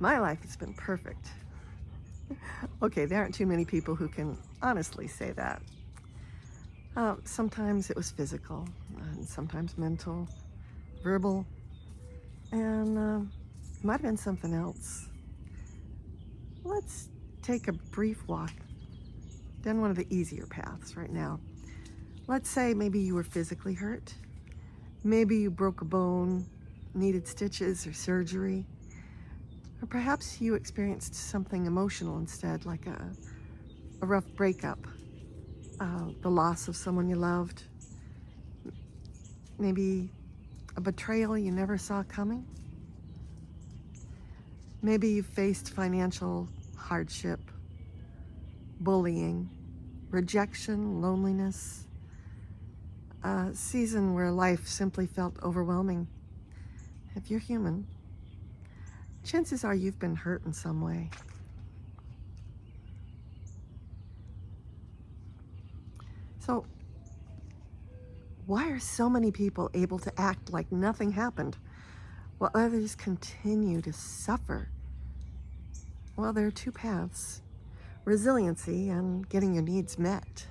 My life has been perfect. Okay, there aren't too many people who can honestly say that. Sometimes it was physical, and sometimes mental, verbal, and might have been something else. Let's take a brief walk down one of the easier paths right now. Let's say maybe you were physically hurt. Maybe you broke a bone, needed stitches or surgery. Or perhaps you experienced something emotional instead, like a rough breakup, the loss of someone you loved, maybe a betrayal you never saw coming. Maybe you faced financial hardship, bullying, rejection, loneliness, a season where life simply felt overwhelming. If you're human, chances are you've been hurt in some way. So, why are so many people able to act like nothing happened while others continue to suffer? Well, there are two paths: resiliency and getting your needs met.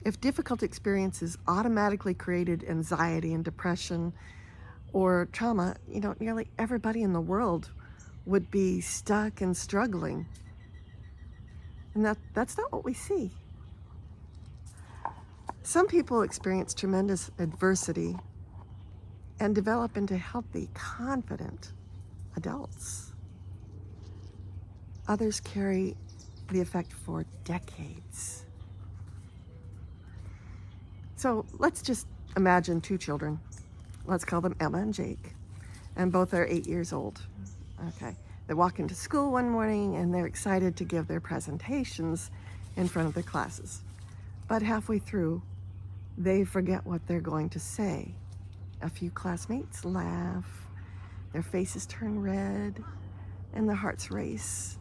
If difficult experiences automatically created anxiety and depression or trauma, nearly everybody in the world would be stuck and struggling. And that's not what we see. Some people experience tremendous adversity and develop into healthy, confident adults. Others carry the effect for decades. So let's just imagine two children. Let's call them Emma and Jake, and both are 8 years old. Okay, they walk into school one morning and they're excited to give their presentations in front of their classes. But halfway through, they forget what they're going to say. A few classmates laugh, their faces turn red, and their hearts race.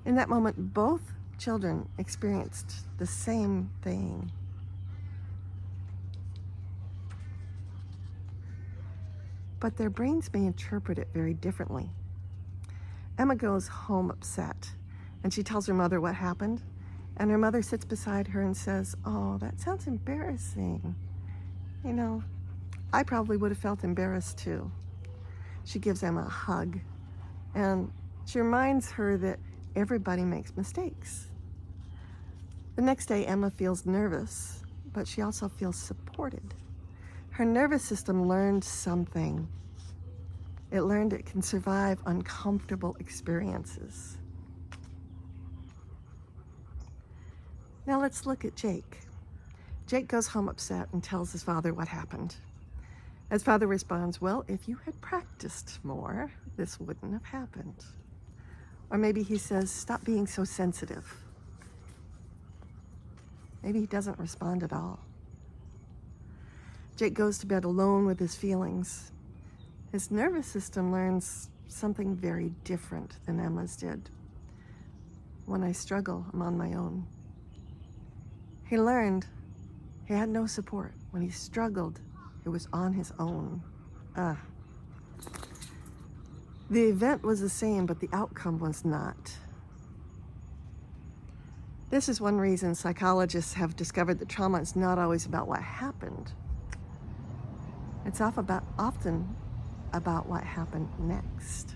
In that moment, both children experienced the same thing. But their brains may interpret it very differently. Emma goes home upset, and she tells her mother what happened, and her mother sits beside her and says, "Oh, that sounds embarrassing. I probably would have felt embarrassed too." She gives Emma a hug, and she reminds her that everybody makes mistakes. The next day, Emma feels nervous, but she also feels supported. Her nervous system learned something. It learned it can survive uncomfortable experiences. Now let's look at Jake. Jake goes home upset and tells his father what happened. His father responds, "Well, if you had practiced more, this wouldn't have happened." Or maybe he says, "Stop being so sensitive." Maybe he doesn't respond at all. Jake goes to bed alone with his feelings. His nervous system learns something very different than Emma's did. When I struggle, I'm on my own. He learned he had no support. When he struggled, it was on his own. The event was the same, but the outcome was not. This is one reason psychologists have discovered that trauma is not always about what happened. It's often about what happened next.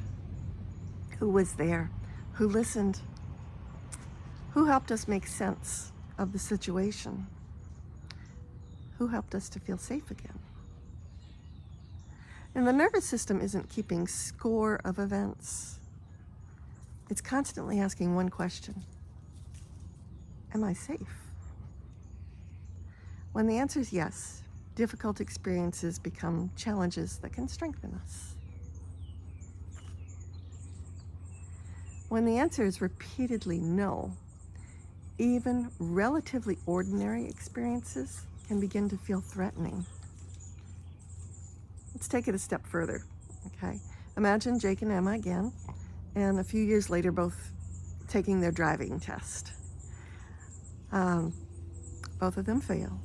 Who was there? Who listened? Who helped us make sense of the situation? Who helped us to feel safe again? And the nervous system isn't keeping score of events. It's constantly asking one question: am I safe? When the answer is yes, difficult experiences become challenges that can strengthen us. When the answer is repeatedly no, even relatively ordinary experiences can begin to feel threatening. Let's take it a step further, okay? Imagine Jake and Emma again, and a few years later, both taking their driving test. Both of them fail.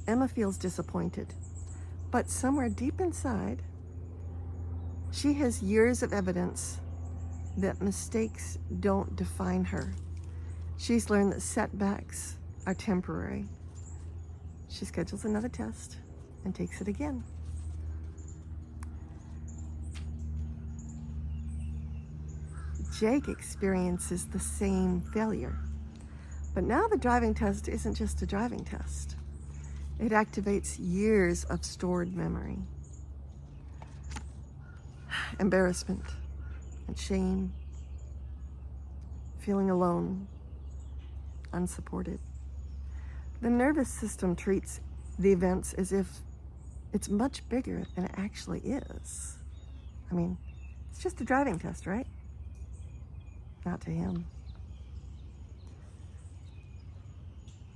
Emma feels disappointed, but somewhere deep inside, She has years of evidence that mistakes don't define her. She's learned that setbacks are temporary. She schedules another test and takes it again. Jake experiences the same failure. But now the driving test isn't just a driving test. It activates years of stored memory. Embarrassment and shame, feeling alone, unsupported. The nervous system treats the events as if it's much bigger than it actually is. I mean, it's just a driving test, right? Not to him.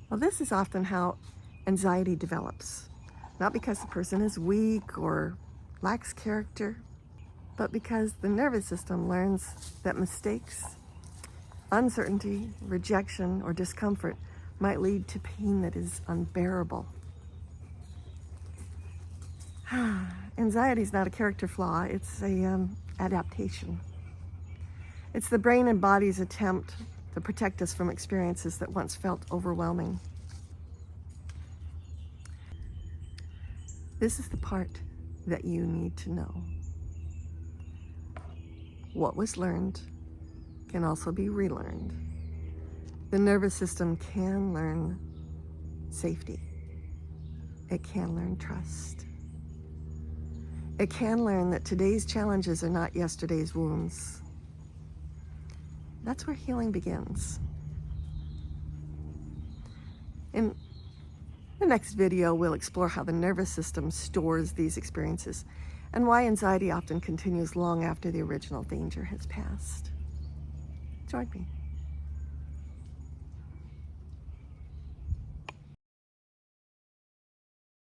Well, this is often how anxiety develops. Not because the person is weak or lacks character, but because the nervous system learns that mistakes, uncertainty, rejection, or discomfort might lead to pain that is unbearable. Anxiety is not a character flaw, it's a adaptation. It's the brain and body's attempt to protect us from experiences that once felt overwhelming. This is the part that you need to know. What was learned can also be relearned. The nervous system can learn safety. It can learn trust. It can learn that today's challenges are not yesterday's wounds. That's where healing begins. In the next video, we'll explore how the nervous system stores these experiences and why anxiety often continues long after the original danger has passed. Join me.